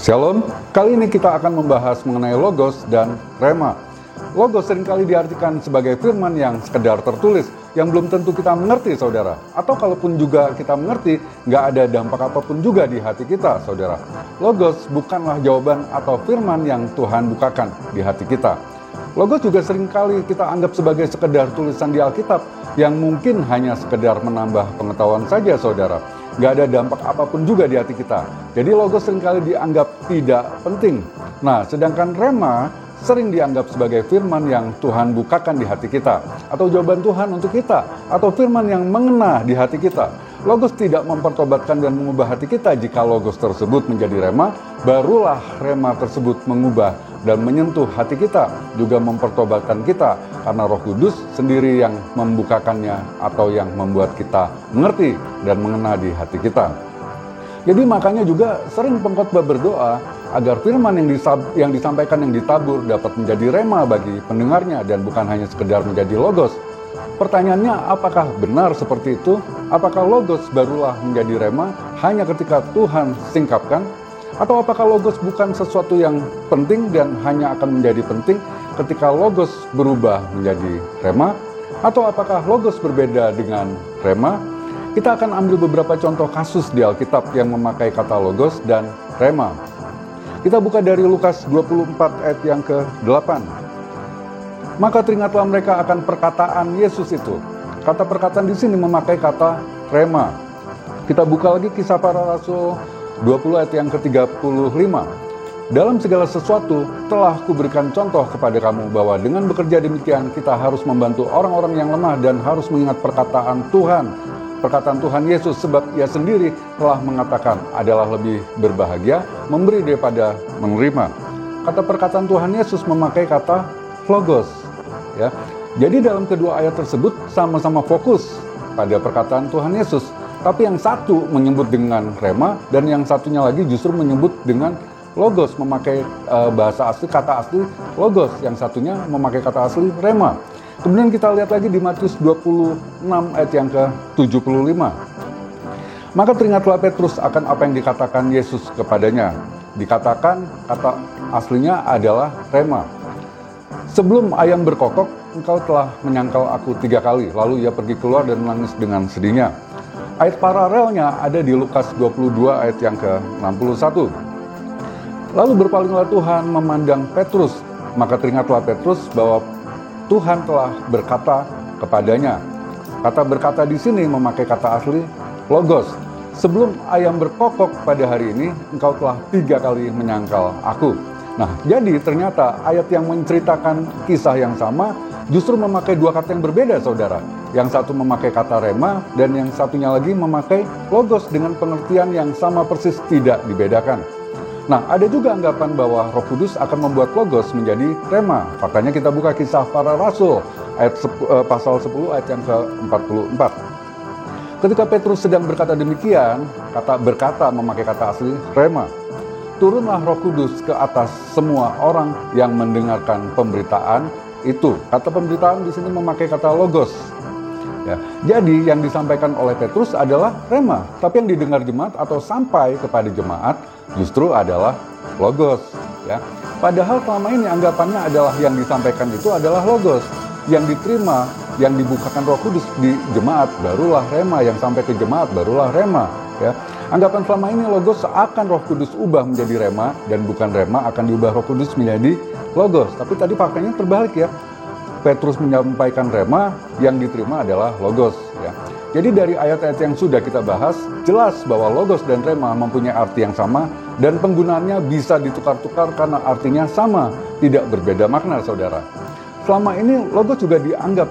Shalom, kali ini kita akan membahas mengenai logos dan rema. Logos seringkali diartikan sebagai firman yang sekedar tertulis, yang belum tentu kita mengerti, saudara. Atau kalaupun juga kita mengerti, nggak ada dampak apapun juga di hati kita, saudara. Logos bukanlah jawaban atau firman yang Tuhan bukakan di hati kita. Logos juga seringkali kita anggap sebagai sekedar tulisan di Alkitab, yang mungkin hanya sekedar menambah pengetahuan saja, saudara. Nggak ada dampak apapun juga di hati kita. Jadi logos seringkali dianggap tidak penting. Nah, sedangkan rema sering dianggap sebagai firman yang Tuhan bukakan di hati kita, atau jawaban Tuhan untuk kita, atau firman yang mengena di hati kita. Logos tidak mempertobatkan dan mengubah hati kita. Jika logos tersebut menjadi rema, barulah rema tersebut mengubah dan menyentuh hati kita, juga mempertobatkan kita, karena Roh Kudus sendiri yang membukakannya atau yang membuat kita mengerti dan mengena di hati kita. Jadi makanya juga sering pengkhotbah berdoa agar firman yang disampaikan, yang ditabur, dapat menjadi rema bagi pendengarnya dan bukan hanya sekedar menjadi logos. Pertanyaannya, apakah benar seperti itu? Apakah logos barulah menjadi rema hanya ketika Tuhan singkapkan? Atau apakah logos bukan sesuatu yang penting dan hanya akan menjadi penting ketika logos berubah menjadi rema? Atau apakah logos berbeda dengan rema? Kita akan ambil beberapa contoh kasus di Alkitab yang memakai kata logos dan rema. Kita buka dari Lukas 24 ayat yang ke-8. Maka teringatlah mereka akan perkataan Yesus itu. Kata perkataan di sini memakai kata rema. Kita buka lagi Kisah Para Rasul 20 ayat yang ke-35. Dalam segala sesuatu telah kuberikan contoh kepada kamu bahwa dengan bekerja demikian kita harus membantu orang-orang yang lemah dan harus mengingat perkataan Tuhan Yesus, sebab ia sendiri telah mengatakan adalah lebih berbahagia memberi daripada menerima. Kata perkataan Tuhan Yesus memakai kata logos, ya. Jadi dalam kedua ayat tersebut sama-sama fokus pada perkataan Tuhan Yesus. Tapi yang satu menyebut dengan rema dan yang satunya lagi justru menyebut dengan logos, memakai bahasa asli, kata asli logos. Yang satunya memakai kata asli rema. Kemudian kita lihat lagi di Matius 26 ayat yang ke-75. Maka teringatlah Petrus akan apa yang dikatakan Yesus kepadanya. Dikatakan kata aslinya adalah rema. Sebelum ayam berkokok, engkau telah menyangkal aku 3 kali. Lalu ia pergi keluar dan menangis dengan sedihnya. Ayat paralelnya ada di Lukas 22 ayat yang ke-61. Lalu berpalinglah Tuhan memandang Petrus, maka teringatlah Petrus bahwa Tuhan telah berkata kepadanya. Kata berkata di sini memakai kata asli logos. Sebelum ayam berkokok pada hari ini, engkau telah 3 kali menyangkal aku. Nah, jadi ternyata ayat yang menceritakan kisah yang sama justru memakai 2 kata yang berbeda, saudara. Yang satu memakai kata rema dan yang satunya lagi memakai logos dengan pengertian yang sama persis, tidak dibedakan. Nah, ada juga anggapan bahwa Roh Kudus akan membuat logos menjadi rema. Faktanya kita buka Kisah Para Rasul pasal 10 ayat yang ke-44. Ketika Petrus sedang berkata demikian, kata berkata memakai kata asli rema. Turunlah Roh Kudus ke atas semua orang yang mendengarkan pemberitaan itu. Kata pemberitaan di sini memakai kata logos. Ya, jadi yang disampaikan oleh Petrus adalah rema, tapi yang didengar jemaat atau sampai kepada jemaat justru adalah logos. Ya, padahal selama ini anggapannya adalah yang disampaikan itu adalah logos, yang diterima, yang dibukakan Roh Kudus di jemaat barulah rema, yang sampai ke jemaat barulah rema. Ya, anggapan selama ini logos akan Roh Kudus ubah menjadi rema dan bukan rema akan diubah Roh Kudus menjadi logos. Tapi tadi faktanya terbalik, ya. Petrus menyampaikan rema, yang diterima adalah logos, ya. Jadi dari ayat-ayat yang sudah kita bahas, jelas bahwa logos dan rema mempunyai arti yang sama dan penggunaannya bisa ditukar-tukar karena artinya sama, tidak berbeda makna, saudara. Selama ini logos juga dianggap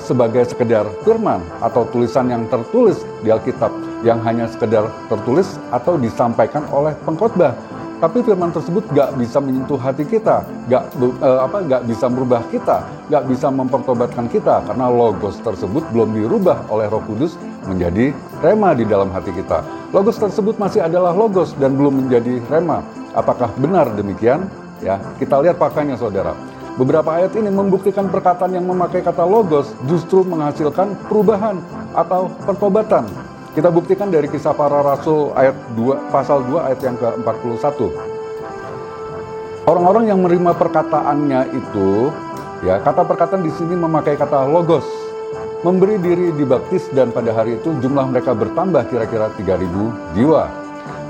sebagai sekedar firman atau tulisan yang tertulis di Alkitab yang hanya sekedar tertulis atau disampaikan oleh pengkhotbah. Tapi firman tersebut gak bisa menyentuh hati kita, gak bisa merubah kita, gak bisa mempertobatkan kita, karena logos tersebut belum dirubah oleh Roh Kudus menjadi rema di dalam hati kita. Logos tersebut masih adalah logos dan belum menjadi rema. Apakah benar demikian? Ya, kita lihat faktanya, saudara. Beberapa ayat ini membuktikan perkataan yang memakai kata logos justru menghasilkan perubahan atau pertobatan. Kita buktikan dari Kisah Para Rasul ayat 2, pasal 2 ayat yang ke-41. Orang-orang yang menerima perkataannya itu, ya, kata perkataan di sini memakai kata logos, memberi diri dibaptis, dan pada hari itu jumlah mereka bertambah kira-kira 3.000 jiwa.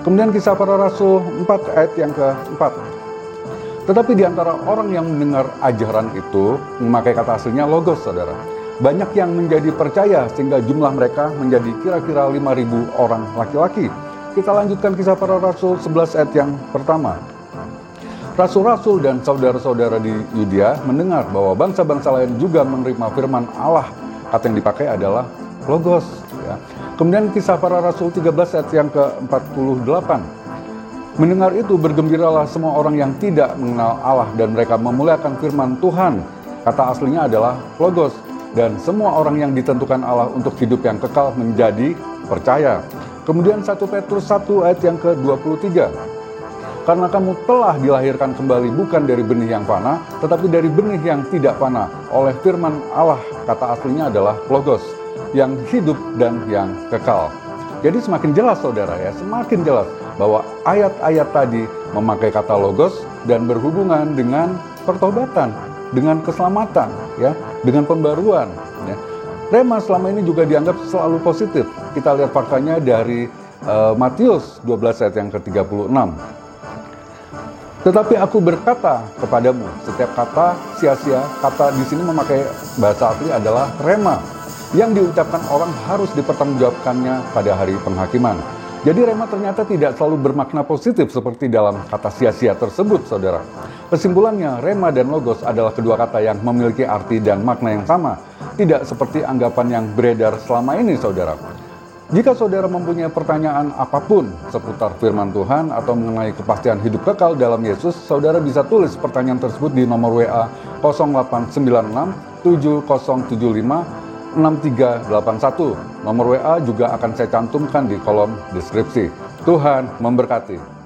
Kemudian Kisah Para Rasul 4 ayat yang ke-4. Tetapi di antara orang yang mendengar ajaran itu, memakai kata aslinya logos, saudara, banyak yang menjadi percaya sehingga jumlah mereka menjadi kira-kira 5.000 orang laki-laki. Kita lanjutkan Kisah Para Rasul 11 ayat yang pertama. Rasul-rasul dan saudara-saudara di Yudea mendengar bahwa bangsa-bangsa lain juga menerima firman Allah. Kata yang dipakai adalah logos. Ya. Kemudian Kisah Para Rasul 13 ayat yang ke-48. Mendengar itu bergembiralah semua orang yang tidak mengenal Allah dan mereka memuliakan firman Tuhan. Kata aslinya adalah logos. Dan semua orang yang ditentukan Allah untuk hidup yang kekal menjadi percaya. Kemudian 1 Petrus 1 ayat yang ke-23. Karena kamu telah dilahirkan kembali bukan dari benih yang fana, tetapi dari benih yang tidak fana, oleh firman Allah. Kata aslinya adalah logos, yang hidup dan yang kekal. Jadi semakin jelas, saudara, ya, semakin jelas bahwa ayat-ayat tadi memakai kata logos dan berhubungan dengan pertobatan, dengan keselamatan, ya, dengan pembaruan. Ya. Rema selama ini juga dianggap selalu positif. Kita lihat faktanya dari Matius 12 ayat yang ke-36. Tetapi aku berkata kepadamu, setiap kata sia-sia, kata di sini memakai bahasa asli adalah rema, yang diucapkan orang harus dipertanggungjawabkannya pada hari penghakiman. Jadi rema ternyata tidak selalu bermakna positif seperti dalam kata sia-sia tersebut, saudara. Kesimpulannya, rema dan logos adalah kedua kata yang memiliki arti dan makna yang sama, tidak seperti anggapan yang beredar selama ini, saudara. Jika saudara mempunyai pertanyaan apapun seputar firman Tuhan atau mengenai kepastian hidup kekal dalam Yesus, saudara bisa tulis pertanyaan tersebut di nomor WA 0896 7075 6381. Nomor WA juga akan saya cantumkan di kolom deskripsi. Tuhan memberkati.